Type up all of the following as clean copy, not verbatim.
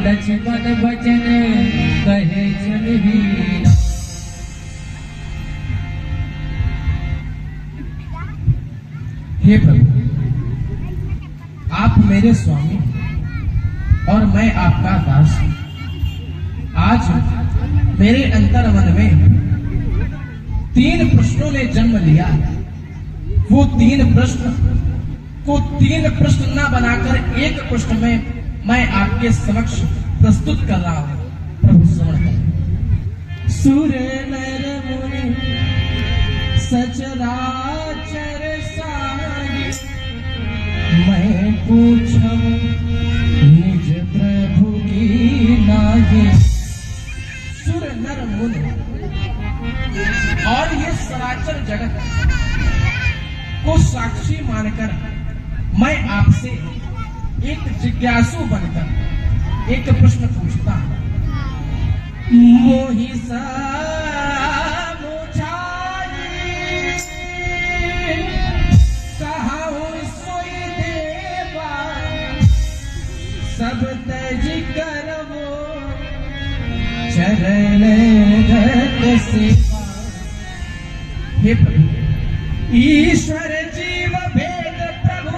लक्ष्मण वचन कहे जनवीर। हे प्रभु, आप मेरे स्वामी और मैं आपका दास। आज मेरे अंतर मन में 3 प्रश्नों ने जन्म लिया। वो 3 प्रश्न को 3 प्रश्न न बनाकर एक प्रश्न में मैं आपके समक्ष प्रस्तुत कर रहा हूं। प्रभु श्रवण करें। सुर नर मुनि सचराचर सारी, मैं पूछूं निज प्रभु की नाई। सुर नर मुनि और ये सराचर जगत को साक्षी मानकर मैं आपसे एक जिज्ञासु बनकर एक प्रश्न पूछता हूं। मोहि कहाऊं सोई देवा, सब तज करवो चरण गत सेवा। हे प्रभु, ईश्वर जीव भेद प्रभु,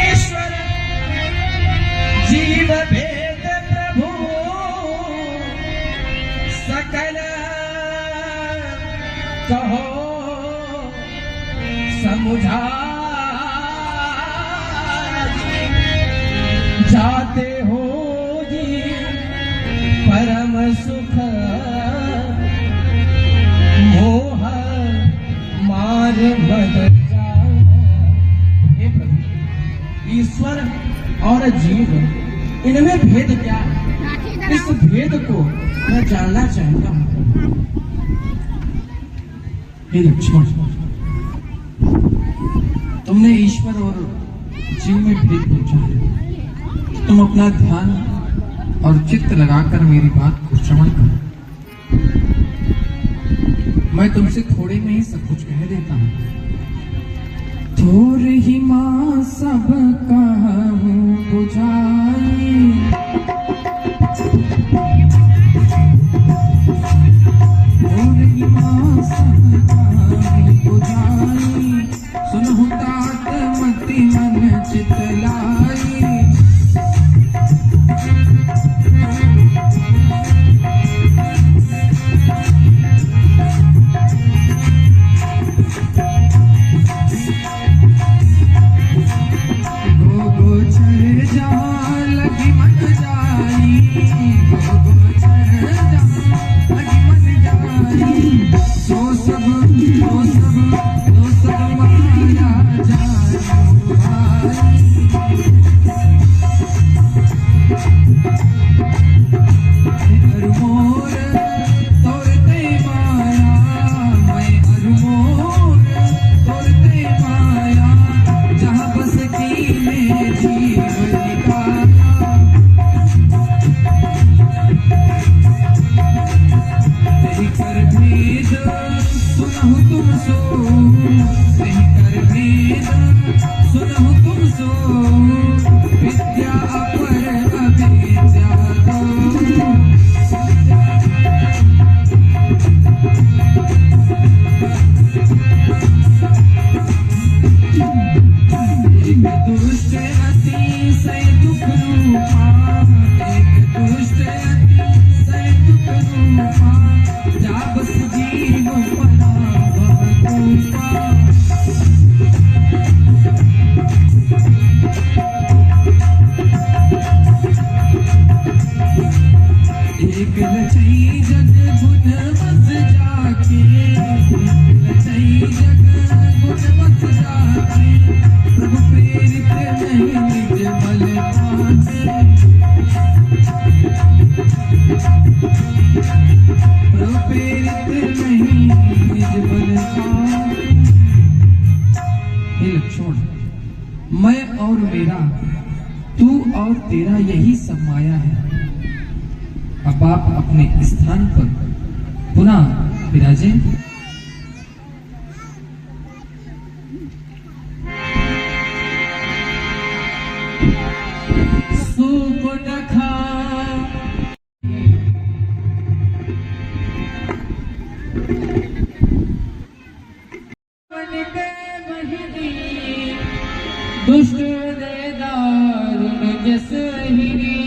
ईश्वर जीव भेद प्रभु, सकल कहो समुझा। जाते हो जी परम सुख, मोह मार बद जाओ। हे प्रभु, ईश्वर और जीव इनमें भेद क्या है? इस भेद को मैं जानना चाहता हूं। हे लक्ष्मण, तुमने ईश्वर और जीव में भेद पूछा है। तुम अपना ध्यान और चित्त लगाकर मेरी बात को श्रवण करो। मैं तुमसे थोड़े में ही सब कुछ कह देता हूं। थोर ही मां सब कहूं बुझाई, थोर ही मां सब कहूं बुझाई, सुनहु तात मति मन चित लाई। प्रेरित नहीं तेरा यही सब माया है। अब आप अपने स्थान पर पुनः विराजे। दुष्ट दे दारुण जस हिरी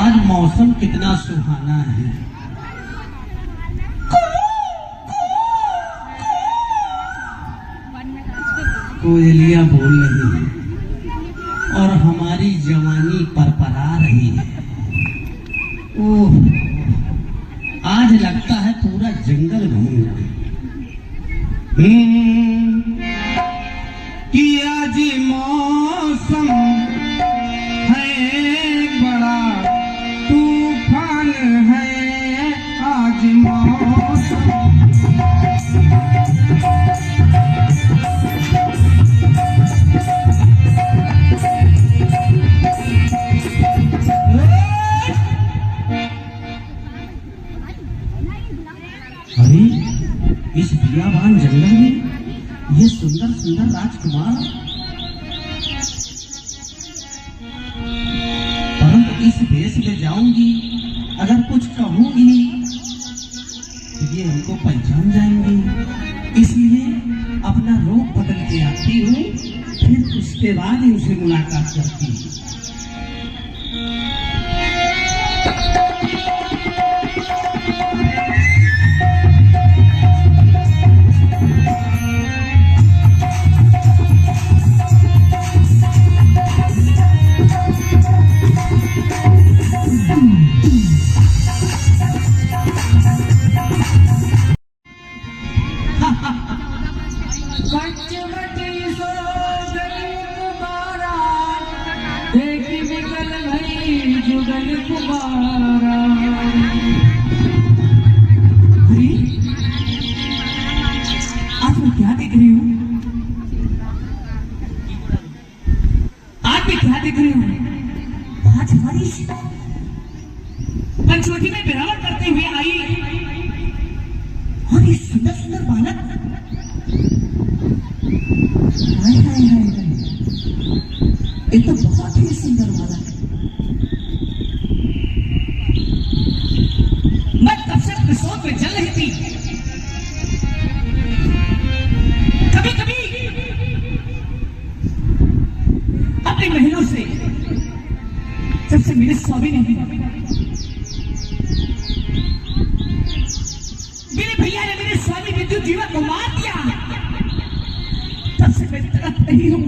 आज मौसम कितना सुहाना है। कोयलियां बोल रही है और हमारी जवानी परपरा रही है। ओह, आज लगता है पूरा जंगल घूम रहा कि आज मौसम तूफान है आज मौसम। अरे इस बियाबान जंगल में ये सुंदर सुंदर राजकुमार, इस देश में जाऊंगी, अगर कुछ कहूंगी तो ये हमको पहचान जाएंगे, इसलिए अपना रूप बदल के आती हूँ, फिर उसके बाद ही उनसे मुलाकात करती हूँ। जुगल कुमारा आज मैं क्या देख रही हूँ? आज मैं क्या देख रही हूँ? आज हमारी पंचवटी में विरावट करते हुए आई और ये सुंदर सुंदर बालक, हाय हाय हाय हाय, ये तो बहुत ही सुंदर बालक है। मैं तब से प्रसोद में चल रही थी, कभी कभी अपने महलों से, जब से मेरे स्वामी ने, मेरे भैया ने, मेरे स्वामी विद्युत जीवन को मार दिया, तब से मैं तड़प रही हूँ,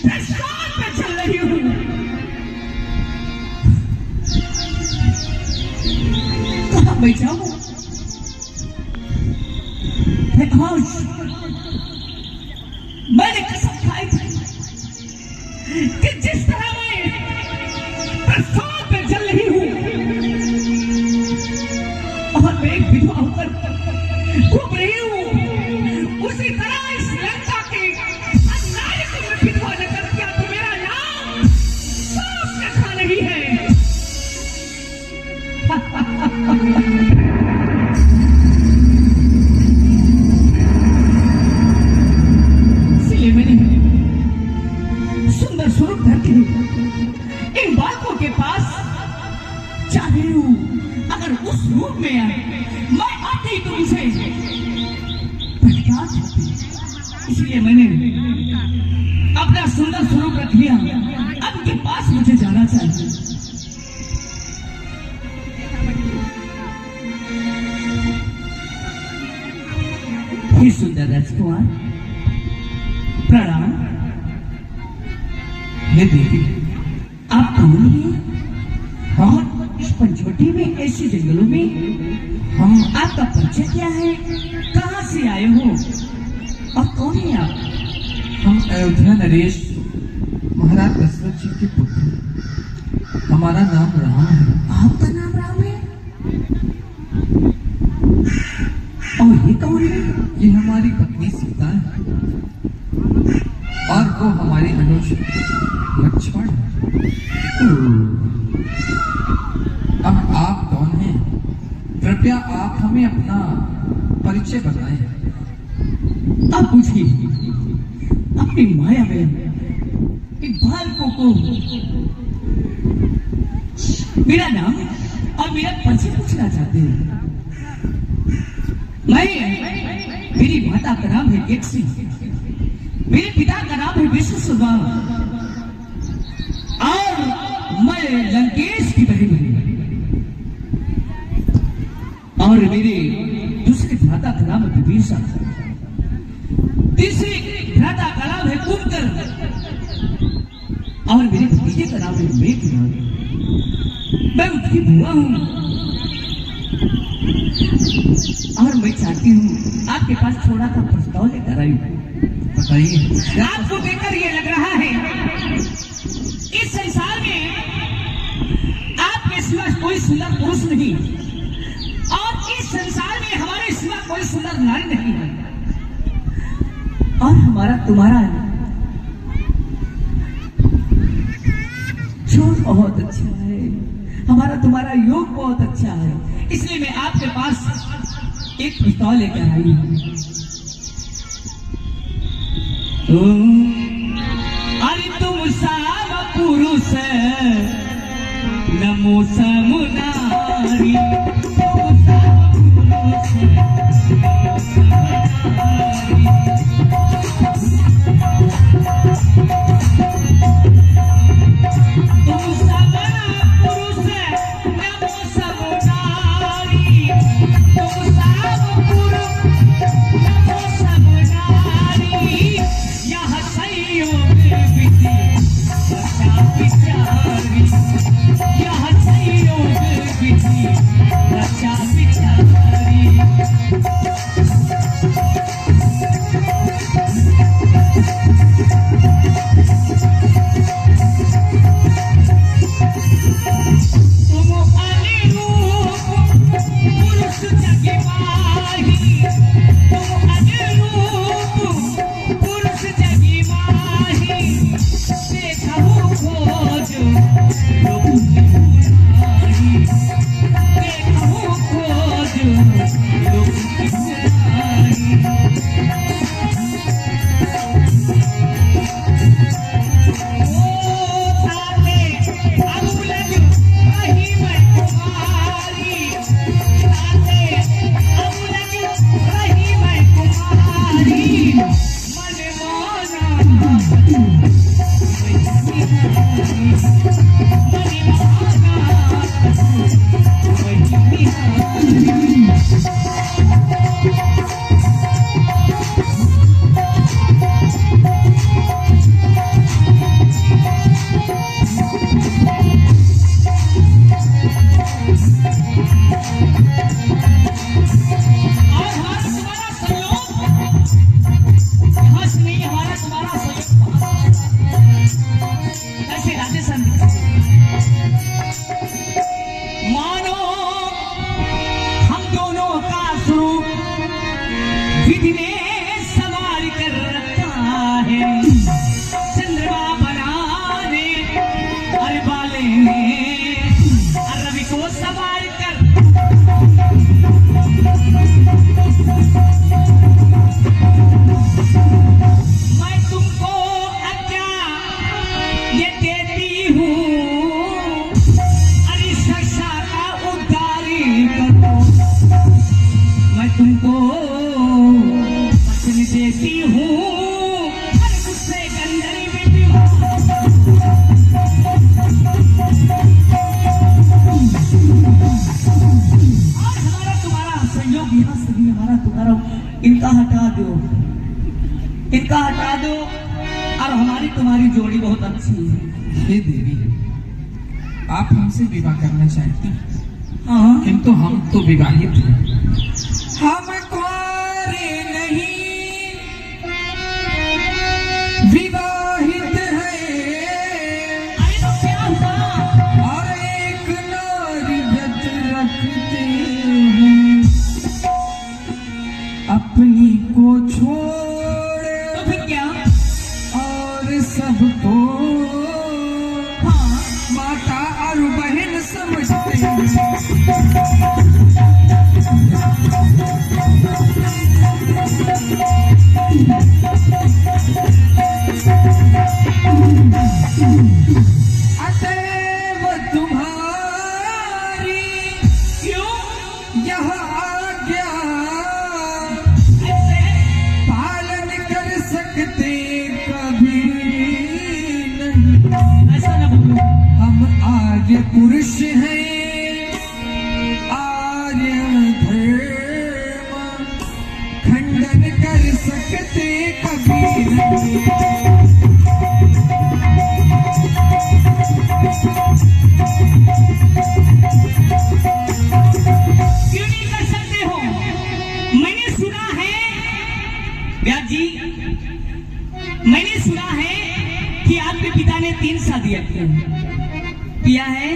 प्रसोद में चल रही हूँ। कहाँ मैं जाऊँ? मैंने कसम खाई थी कि जिस तरह मैं प्रसोद में चल रही हूँ और मैं एक विधवा होकर घूम रही हूँ, उसी तरह इस लंका के अन्याय को मैं विधवा न कर दिया तो मेरा नाम साफ रखा नहीं है। इसलिए मैंने सुंदर स्वरूप धर के इन बालकों के पास जा रही हूँ। अगर उस रूप में आए, मैं आती तो मुझे पहचान सकती, इसलिए मैंने अपना सुंदर स्वरूप रख लिया। अब के पास मुझे जाना चाहिए। हे सुंदर राजकुमार, प्रणाम। हे देवी, आप कौन हैं और इस पंचवटी में ऐसे जंगलों में हम आपका परिचय क्या है? कहाँ से आए हो और कौन है आप? हम अयोध्या नरेश महाराज दशरथ जी के पुत्र। हमारा नाम राम है। आपका नाम राम है? और ये कौन है? ये हमारी पत्नी सीता है और वो हमारे अनुज लक्ष्मण है। अब आप कौन हैं? कृपया आप हमें अपना परिचय बताएं। अब पूछिए अपनी माया में एक बालकों को मेरा नाम और मेरा परिचय पूछना चाहते हैं। मेरी माता का नाम है केकसी, मेरे पिता का नाम है विश्वसुभा और मैं लंकेश की बहन हूँ। और मेरे दूसरे भ्राता का नाम है विभीषण, तीसरे भ्राता का नाम है कुंभकर्ण और मेरे भतीजे का नाम है मेघनाद। मैं उसकी बुआ हूँ और मैं चाहती हूँ आपके पास थोड़ा सा प्रस्ताव लेकर आई। बताइए। आपको देखकर ये लग रहा है इस संसार में आपके सिवा कोई सुंदर पुरुष नहीं और इस संसार में हमारे सिवा कोई सुंदर नारी नहीं है और हमारा तुम्हारा जोड़ बहुत अच्छा है, हमारा तुम्हारा योग बहुत अच्छा है, इसलिए मैं आपके पास एक प्रस्ताव लेकर आई हूँ। अरे तुम साम पुरुष नमो समुनारी, तुम साम पुरुष लोग यहाँ से भी हमारा तुम्हारा इनका हटा दो, इनका हटा दो और हमारी तुम्हारी जोड़ी बहुत अच्छी है। हे देवी, आप हमसे विवाह करना चाहती हैं, हाँ किंतु हम तो विवाहित हैं। हम कुंवारे नहीं, विवाहित हैं। और एक नारी व्रत रखते हैं, अपनी को छोड़ तो फिर क्या? और सबको माता और बहन समझते हैं। अतएव तुम्हारी क्यों? यह आज्ञा पालन कर सकते कभी नहीं। ऐसा ना बोलो। हम आर्य पुरुष हैं, आर्य धर्म खंडन कर सकते कभी नहीं। क्यों नहीं कर सकते हो? मैंने सुना है व्यास जी, मैंने सुना है कि आपके पिता ने 3 शादियां की किया है,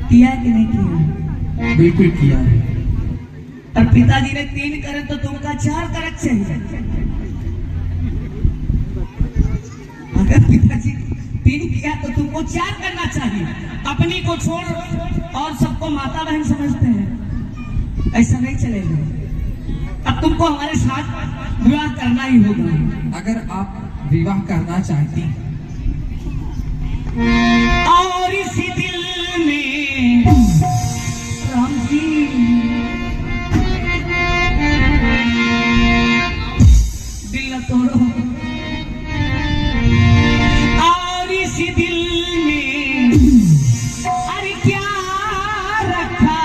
किया कि नहीं किया? बिल्कुल किया है। और पिताजी ने 3 करे तो तुमका 4 करक चाहिए। अगर पिताजी 3 किया तो तुमको 4 करना चाहिए। अपनी को छोड़ और सबको माता बहन समझते हैं, ऐसा नहीं चलेगा। अब तुमको हमारे साथ विवाह करना ही होगा। अगर आप विवाह करना चाहती हैं, और इसी दिल में राम जी दिल न तोड़ो, और इसी दिल में अरे क्या रखा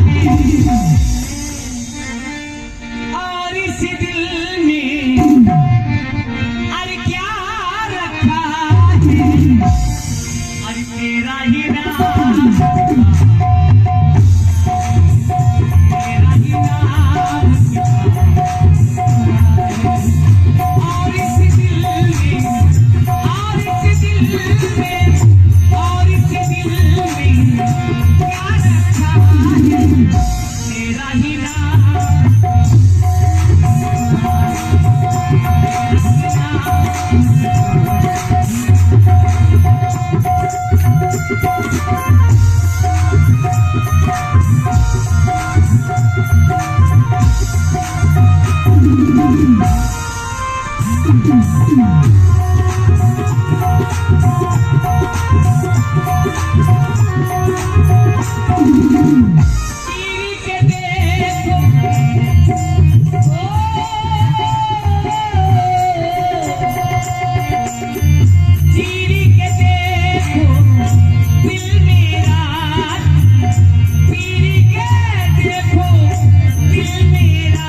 है, और इसी दिल में अरे क्या रखा है, अरे तेरा ही नाम, तेरा ही नाम, और इस दिल में, और इस दिल में, और इस दिल में क्या रखा है, तेरा ही नाम, चीरी के देखो, चीरी के देखो दिल मेरा, चीरी के देखो दिल मेरा,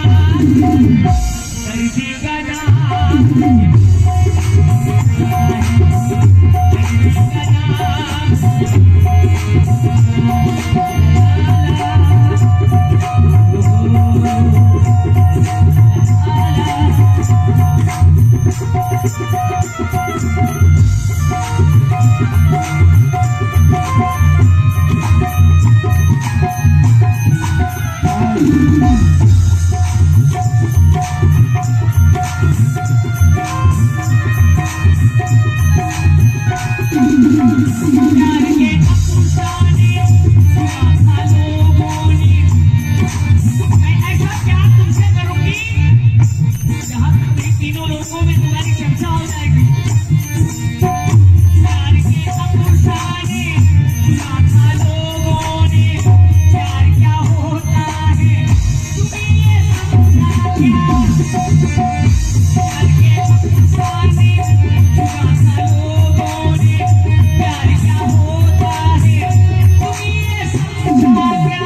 दर्दी का नाम, दर्दी का प्यार के अफसाने सुना था लोगों ने, मैं ऐसा प्यार तुमसे करूंगी जहाँ तुम्हारी तीनों लोगों में तुम्हारी चर्चा हो जाएगी। प्यार के अफसाने सुना था लोगों ने, प्यार क्या होता है तुम्हें ये समझा क्या? प्यार के अफसाने सुना था लोगों ने, प्यार क्या होता है तुम्हें ये समझा क्या?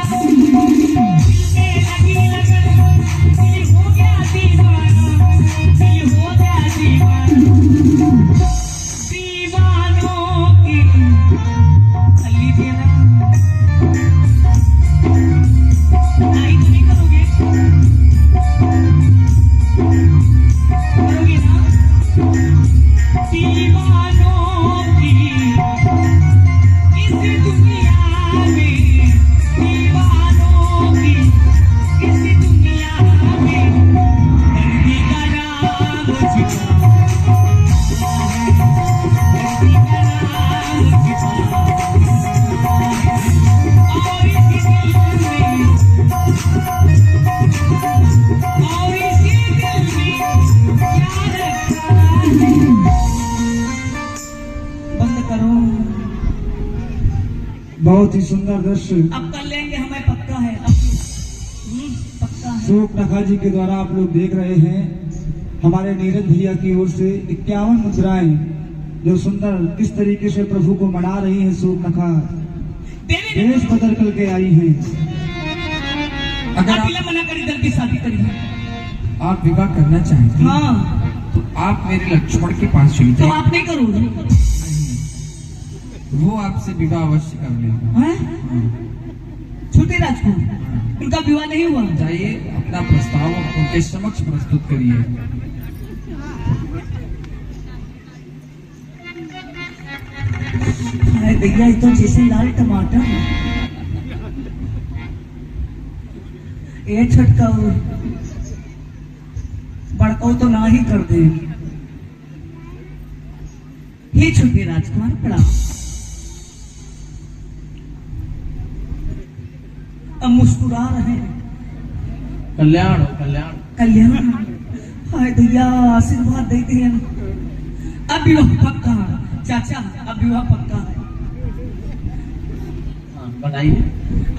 बहुत ही सुंदर दृश्य अब कर लेंगे, हमें पक्का है पक्का है। शोक नखा जी के द्वारा आप लोग देख रहे हैं हमारे नीरज भैया की ओर से 51 मुद्राएं जो सुंदर किस तरीके से प्रभु को मना रही हैं। शोक नखा देश बदल करके आई हैं। अगर मना करी दल की शादी करी आप विवाह करना चाहते हैं हाँ तो आप मेरे लक्ष्मण के पास चली तो जाइए। आप नहीं करोगे वो आपसे विवाह अवश्य कर लेगा। हैं? छोटे राजकुमार उनका विवाह नहीं हुआ। जाइए अपना प्रस्ताव उनके समक्ष प्रस्तुत करिए। हाय भैया ये तो जैसे लाल टमाटर ये छटका बड़काऊ तो ना ही कर दे। हे छोटे राजकुमार प्रणाम। अब मुस्कुरा रहे हैं। कल्याण हो कल्याण। कल्याण हाय भैया आशीर्वाद देते हैं। अब विवाह पक्का चाचा, अब विवाह पक्का है। बताइए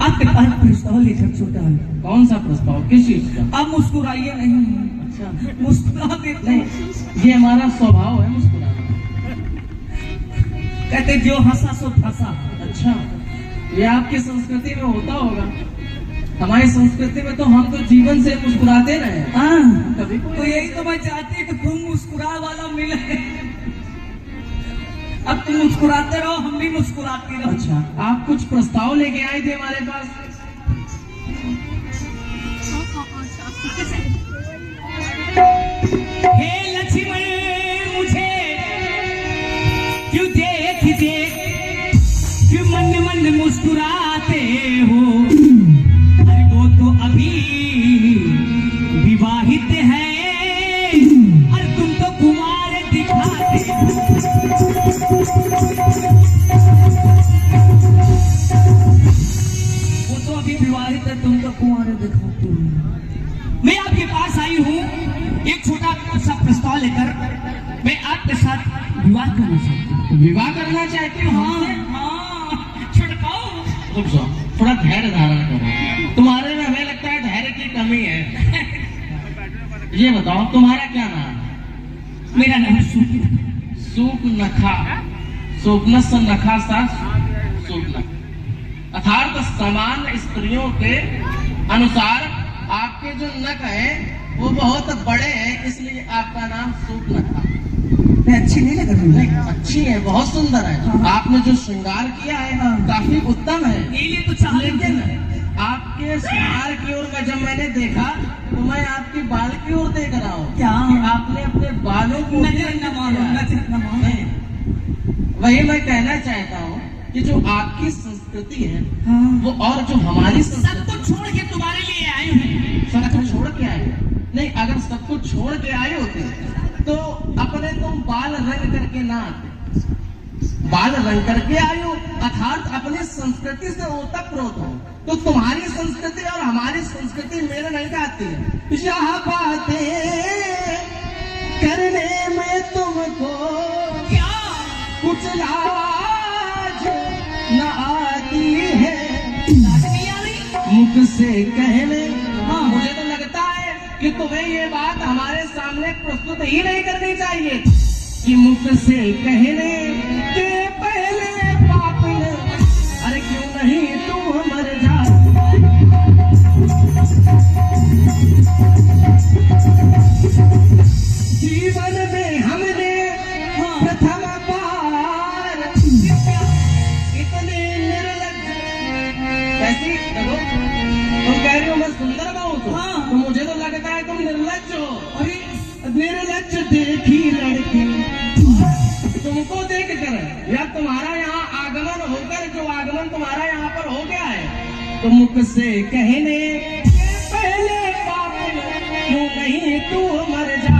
आपके पास प्रस्ताव लेकर छोटा है। कौन सा प्रस्ताव, किस चीज का? आप मुस्कुराइए नहीं। अच्छा मुस्कुरा देते नहीं, ये हमारा स्वभाव है मुस्कुराना। कहते जो हंसा सो फंसा। अच्छा, ये आपकी संस्कृति में होता होगा। हमारी संस्कृति में तो हम तो जीवन से मुस्कुराते रहे। कभी तो यही तो मैं चाहती हूँ कि खूब मुस्कुरा वाला मिले। अब तुम मुस्कुराते रहो, हम भी मुस्कुराते रहो। अच्छा, आप कुछ प्रस्ताव लेके आए थे हमारे पास। हे लक्ष्मण मुझे क्यों देख क्यों मन मन मुस्कुराते हो। अरे वो तो अभी विवाहित है और तुम तो कुमार दिखाते हो। वो तो अभी विवाहित है, तुम तो कुमार दिखाते हो। मैं आपके पास आई हूँ एक छोटा सा प्रस्ताव लेकर। मैं आपके साथ विवाह करना चाहती हूँ। विवाह करना चाहती हूँ? हाँ छिड़काओ। रुक जाओ, थोड़ा धैर्य धारण करो। तुम्हारे में हमें लगता है धैर्य की कमी है। ये बताओ तुम्हारा क्या नाम? मेरा नाम सूप नखा। सूपनस नखा सा सूपनख। अर्थात समान स्त्रियों के अनुसार आपके जो नख हैं वो बहुत बड़े हैं, इसलिए आपका नाम सूपनखा। मैं अच्छी नहीं लग रही? नहीं, अच्छी है, बहुत सुंदर है। हाँ। आपने जो श्रृंगार किया है काफी उत्तम है। ये तो चाह लेकिन आपके श्रृंगार की ओर का जब मैंने देखा तो मैं आपके बाल की ओर देख रहा हूँ। क्या? कि आपने अपने बालों को नजर न मारो, नजर न मारो। नहीं, वही मैं कहना चाहता हूँ कि जो आपकी संस्कृति है हाँ। वो और जो हमारी सब संस्कृति, कुछ छोड़ के तुम्हारे लिए आए हैं। सब कुछ छोड़ के आए हो। नहीं, अगर सब कुछ छोड़ के आए होते तो अपने तुम बाल रंग करके ना आते। बाल रंग करके आए हो अर्थात अपनी संस्कृति से ओतप्रोत हो। तो तुम्हारी संस्कृति और हमारी संस्कृति मेरे नहीं खाती है। यह बातें करने में तुमको क्या कुछ लाज न आती है। लाज नहीं आ रही? मुख से कहने। हाँ। मुझे तो लगता है कि तुम्हें ये बात हमारे सामने प्रस्तुत ही नहीं करनी चाहिए कि मुख से कहने के पहले पाप न। अरे क्यों नहीं तुम मर जा। जीवन में हमने प्रथम बार इतने निर्लज। कैसी देखो, तुम कह रही हो मैं सुंदर बहुत हूँ। हाँ। तो मुझे तो लगता है तुम निर्लज हो। अरे निर्लज देखी लड़की तुमको देख कर या तुम्हारा यहाँ आगमन होकर जो आगमन तुम्हारा यहाँ पर हो गया है तो मुख से कहने के पहले पाप क्यों नहीं तू मर जा।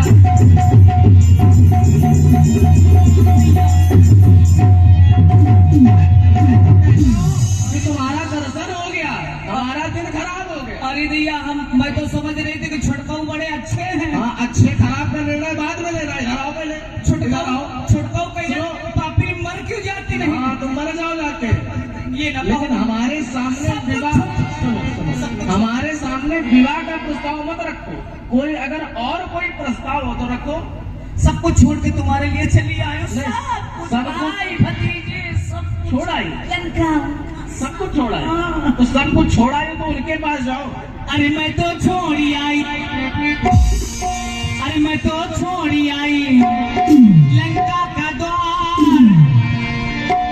कि तुम्हारा दर्शन हो गया, हमारा दिन खराब हो गया। अरे भैया मैं तो समझ रही थी कि छुटकाऊ बड़े अच्छे हैं। हाँ, अच्छे खराब का निर्णय बाद में लेना है। हराओ पहले। छुटकाऊ कहीं पापी मर क्यों जाती नहीं? हाँ, तुम मर जाओ जाके। ये ना लेकिन पहले विवाह का प्रस्ताव मत रखो, कोई अगर और कोई प्रस्ताव हो तो रखो। सब कुछ छोड़ के तुम्हारे लिए चली आयो। नहीं, सब कुछ भाई भतीजे सब छोड़ आई, लंका सब कुछ छोड़ा है। तो सब कुछ छोड़ा है तो उनके पास जाओ। अरे मैं तो छोड़ी आई, अरे मैं तो छोड़ी आई लंका का द्वार,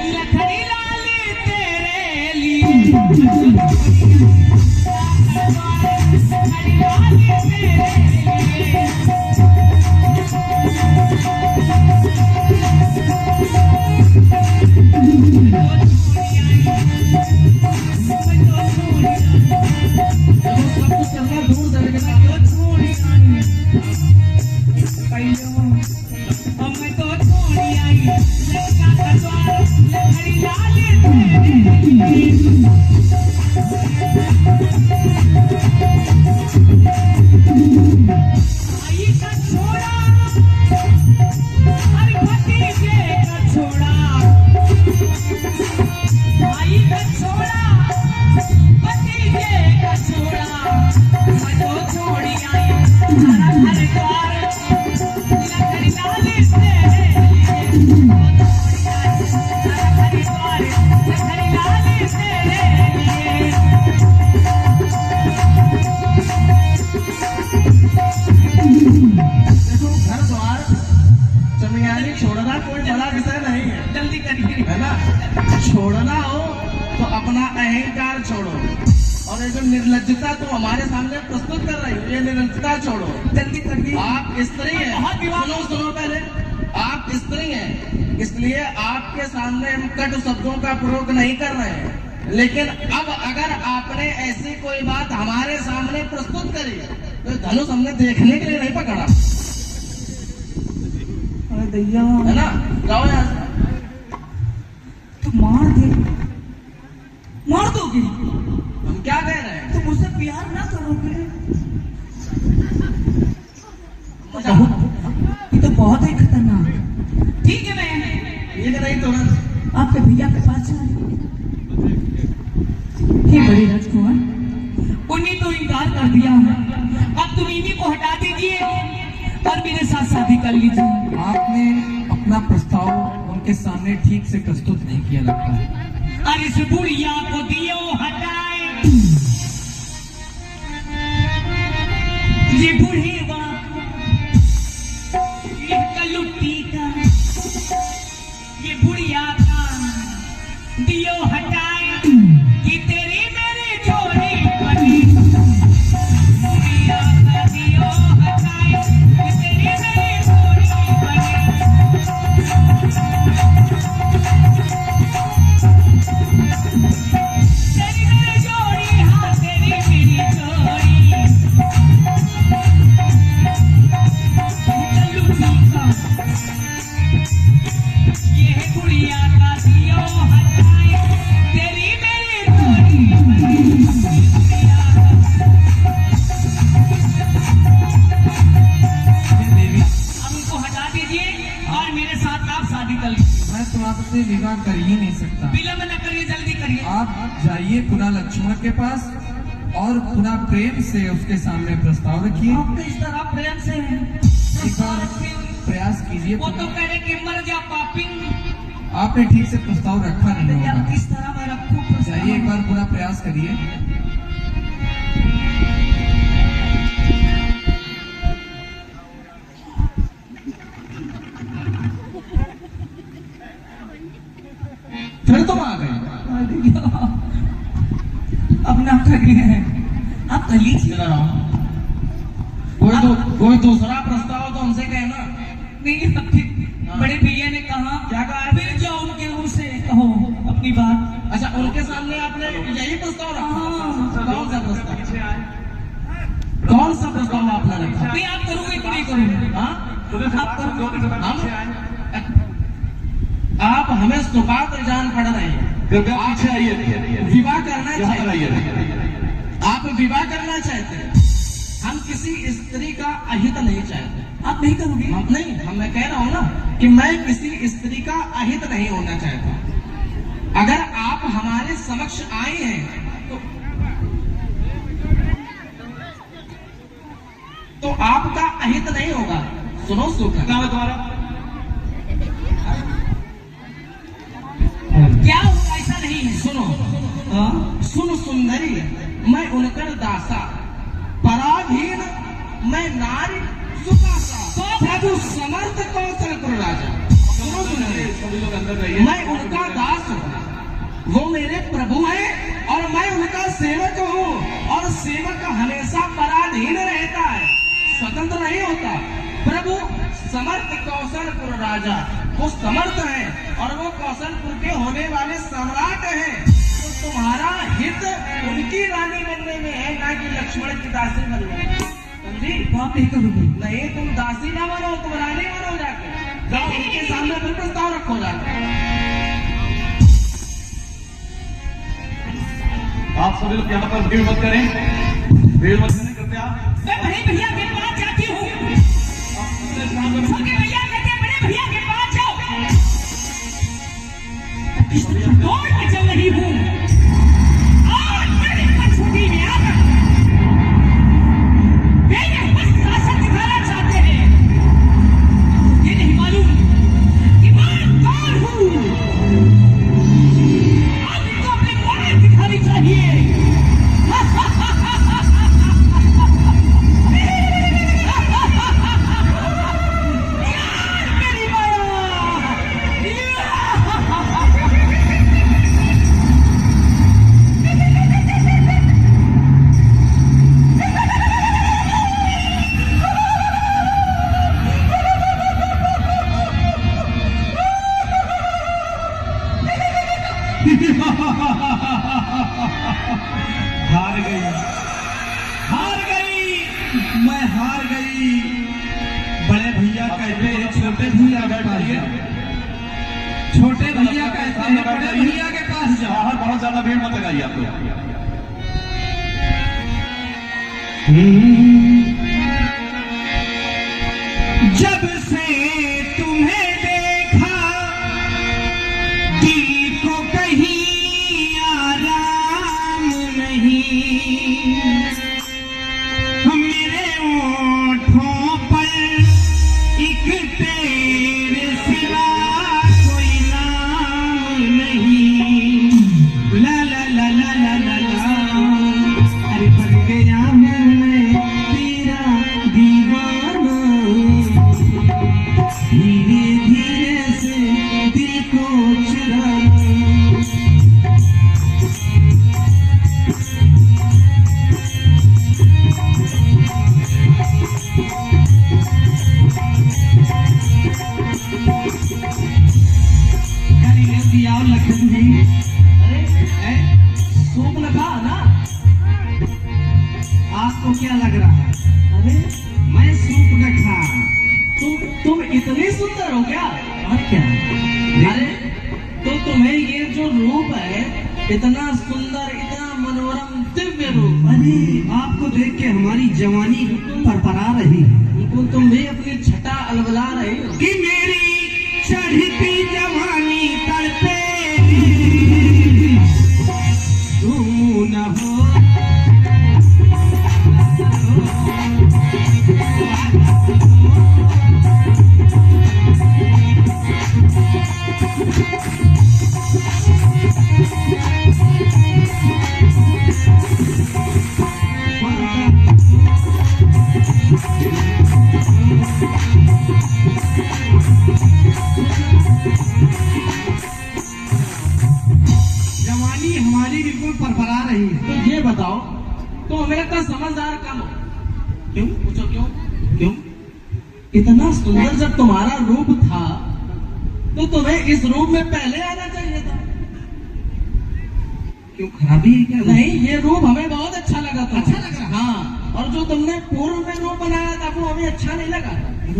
लखड़ी लाल तेरे लिए, लखड़ी लाल तेरे लिए। छोड़ना कोई बड़ा विषय नहीं है, जल्दी करिए, है ना। छोड़ना हो तो अपना अहंकार छोड़ो, और ये जो निर्लज्जता तुम हमारे सामने प्रस्तुत कर रही हो, ये निर्लज्जता छोड़ो, जल्दी करिए। आप स्त्री हैं, सुनो पहले, आप स्त्री हैं, इसलिए आपके सामने हम कटु शब्दों का प्रयोग नहीं कर रहे हैं। लेकिन अब अगर आपने ऐसी कोई बात हमारे सामने प्रस्तुत करी तो धनुष हमने देखने के लिए नहीं पकड़ा, अरे दैया, है ना। जाओ यहाँ से। तो मार दे, मार दोगे? हम क्या कह रहे हैं? तो मुझसे प्यार ना करोगे? ये तो बहुत ही खतरनाक। ठीक है, मैं ठीक नहीं तुरंत आपके भैया के पास जा रही हूँ। हे बड़ी राजकुमार, उन्हीं तो इनकार कर दिया है, अब तुम इन्हीं को हटा दीजिए और मेरे साथ शादी कर लीजिए। आपने अपना प्रस्ताव उनके सामने ठीक से प्रस्तुत नहीं किया लगता है। अरे इस बुढ़िया को दियो हटाए, ये बूढ़ी बाप, ये कलुट्टी का, ये बुढ़िया का दियो हटाए कि तेरी मेरी जोड़ी बनी। बुढ़िया का दियो हटाए कि तेरी मेरी जोड़ी बनी। तेरी मेरी जोड़ी, हाँ तेरी मेरी जोड़ी। कलुट्टी का, ये बुढ़िया का दियो हटाए, तेरी मेरी जोड़ी बनी। देवी, अब उनको हटा दीजिए और मेरे साथ आप शादी कर लीजिए। मैं तो आपसे विवाह कर ही नहीं सकता। विलंब न करिए, जल्दी करिए। आप जाइए पुनः लक्ष्मण के पास और पुनः प्रेम से उसके सामने प्रस्ताव रखिए। आप किस तरह प्रेम से हैं? एक बार प्रयास कीजिए। वो तो कह रहे कि मर जा पापी। आपने ठीक से प्रस्ताव रखा नहीं अब होगा। किस तरह मैं रखूं प्रस्ताव? जाइए एक बार पुनः प्रयास करिए। फिर तुम आ गए। अब ना करिए, आप कर लीजिए। इधर आओ। कोई दूसरा प्रस्ताव तो हमसे कहना। नहीं, बड़े भैया ने कहा, क्या कहा? फिर जाओ उनके उनसे कहो अपनी बात। अच्छा, उनके सामने आपने यही प्रस्ताव रखा? हाँ। कौन सा प्रस्ताव? कौन सा प्रस्ताव आपने रखा? नहीं, आप करोगे कि नहीं करोगे? हाँ? आप करोगे? आप हमें सुपात्र जान पड़ रहे हैं। कृपया पीछे आइए, विवाह करना यहाँ पर चाहिए। आइए। आप विवाह करना चाहते हैं, हम किसी स्त्री का अहित नहीं चाहते। आप नहीं करोगे? हम नहीं, मैं कह रहा हूँ ना कि मैं किसी स्त्री का अहित नहीं होना चाहता। अगर आप हमारे समक्ष आए हैं तो अहित नहीं होगा। सुनो सुखा, तुम्हारा क्या होगा ऐसा नहीं है। सुनो, सुन सुंदरी, मैं उनकर दासा, पराधीन मैं नारी सुखासा, प्रभु समर्थ कौशल पुर राजा। सुनो सुंदरी, सभी लोग अंदर रहिए। मैं उनका दास हूँ, वो मेरे प्रभु हैं और मैं उनका सेवक हूँ। और सेवक हमेशा पराधीन रहता है, स्वतंत्र नहीं होता। प्रभु समर्थ कौशलपुर राजा, वो समर्थ है और वो कौशलपुर के होने वाले सम्राट हैं। तो तुम्हारा हित उनकी रानी बनने में है, ना कि लक्ष्मण की दासी बनने में। समझी? बात नहीं करूंगी। नहीं, तुम दासी ना बनो, तुम रानी बनो जाके। जाओ उनके सामने फिर प्रस्ताव रखो जाके। आप सभी लोग यहाँ पर भीड़ मत करें, भीड़ मत करें कृपया। मैं बड़े भैया के पास जाती हूँ। छोटे भैया कहते हैं बड़े भैया के पास जाओ। दौड़ के चल रही हूँ और मेरी छुट्टी में आकर मेरे बस शासन दिखाना चाहते हैं। ये नहीं मालूम कि मैं कौन हूँ। अब इनको अपनी औकात दिखानी चाहिए। हार गई, हार गई, मैं हार गई। बड़े भैया कहते हैं छोटे भैया के पास जाओ, छोटे भैया कहते हैं बड़े भैया के पास जाओ। बाहर बहुत ज्यादा भीड़ मत लगाइए आप लोग। जब से तुम्हें देखा दिल को कहीं आराम नहीं, मेरे ओठों पर एक तेरे सिवा कोई नाम नहीं। ला ला ला ला ला ला ला, अरे बन गया हूँ मैं तेरा दीवाना, धीरे धीरे से दिल को चुराना। लखन जी, अरे सूप लगा ना। आपको क्या लग रहा है? अरे मैं सूप का खा। तुम इतनी सुंदर हो क्या? और क्या? अरे तो तुम्हें ये जो रूप है, इतना सुंदर, इतना मनोरम दिव्य रूप, अरे आपको देख के हमारी जवानी परपरा रही है। बिल्कुल तुम भी अपनी छटा अलबला रही हो। कि मेरी चढ़ती जवानी तड़पे तुम न हो। जवानी हमारी बिल्कुल परपरा रही है। तो ये बताओ, तो हमें का समझदार कम हो क्यों? पूछो क्यों? क्यों? इतना सुंदर जब तुम्हारा रूप था, तो तुम्हें इस रूप में पहले आना चाहिए था। क्यों, खराबी है क्या? नहीं, ये रूप हमें बहुत अच्छा लगा था। अच्छा लगा? हाँ, और जो तुमने पूर्व में रूप बनाया था वो हमें अच्छा नहीं लगा।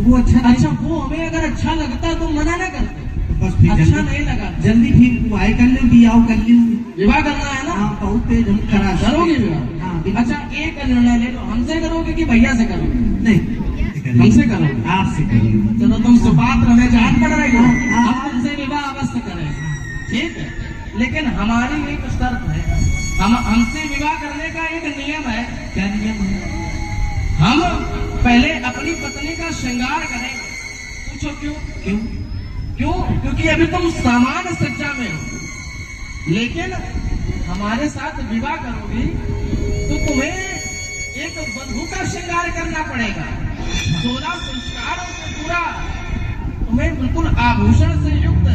वो अच्छा अच्छा, वो हमें अगर अच्छा लगता तो मना ना करते। बस फिर अच्छा जल्दी- नहीं लगा, जल्दी फिर आए कर लो, बियाह कर लो। विवाह करना है ना? हाँ, बहुत तेज हम करा करोगे हाँ, विवाह? बिल्कुल। अच्छा, एक निर्णय ले लो, हमसे करोगे कि भैया से करोगे? नहीं, हमसे करोगे? आपसे करेंगे। चलो, तुम सुपात्र में जान पड़ रही हो, हाँ, हाँ। हम तुमसे विवाह अवश्य करेंगे, ठीक है? लेकिन हमारी एक शर्त है, हमसे विवाह करने का एक नियम है। क्या नियम है? हम पहले अपनी पत्नी श्रृंगार करेंगे। पूछो क्यों? क्यों? क्यों? क्योंकि अभी तुम सामान्य सज्जा में हो, लेकिन हमारे साथ विवाह करोगी तो तुम्हें एक वधू का श्रृंगार करना पड़ेगा। 16 संस्कारों से पूरा, तुम्हें बिल्कुल आभूषण से युक्त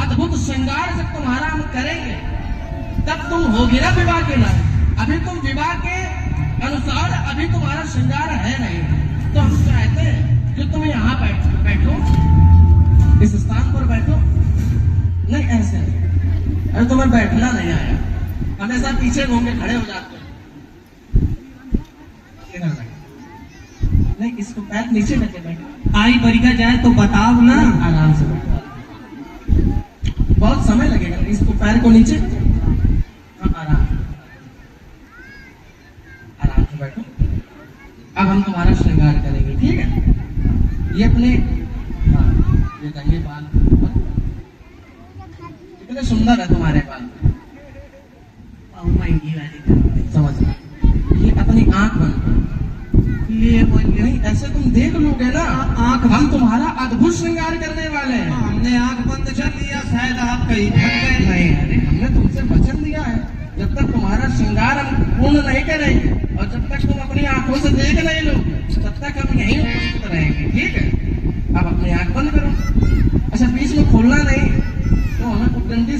अद्भुत श्रृंगार जब तुम्हारा हम करेंगे तब तुम होगी ना विवाह के लायक। अभी तुम विवाह के अनुसार अभी तुम्हारा श्रृंगार है नहीं, तो हम चाहते हैं कि तुम यहाँ बैठो, इस स्थान पर बैठो। नहीं, ऐसे नहीं, अरे तुम्हें बैठना नहीं आया, हमेशा पीछे घूम के खड़े हो जाते हो। नहीं, इसको पैर नीचे रखे बैठो। आई बरिका जाए तो बताओ ना। आराम से बैठो, बहुत समय लगेगा। इसको पैर को नीचे, हाँ, आराम से बैठो। अब हम तुम्हारा श्रृंगार करेंगे, ठीक है? ये अपने, हाँ, ये दंगे बाल कितने सुंदर है तुम्हारे बाल, महंगी वाली समझ। ये अपनी आंख बंद, ये नहीं, ऐसे तुम देख लोगे ना आंख। हम तुम्हारा अद्भुत श्रृंगार करने वाले हैं। हमने आंख बंद कर लिया, शायद आप कहीं थक गए। नहीं, अरे हमने तुमसे वचन दिया है, जब तक तुम्हारा श्रृंगार हम पूर्ण नहीं करेंगे और जब तक तुम अपनी आंखों से देख नहीं लोगे तब तक हम यहीं उपस्थित रहेंगे, ठीक है? अब अपनी आंख बंद करो। अच्छा, बीच में खोलना नहीं, तो हमें कुटंडी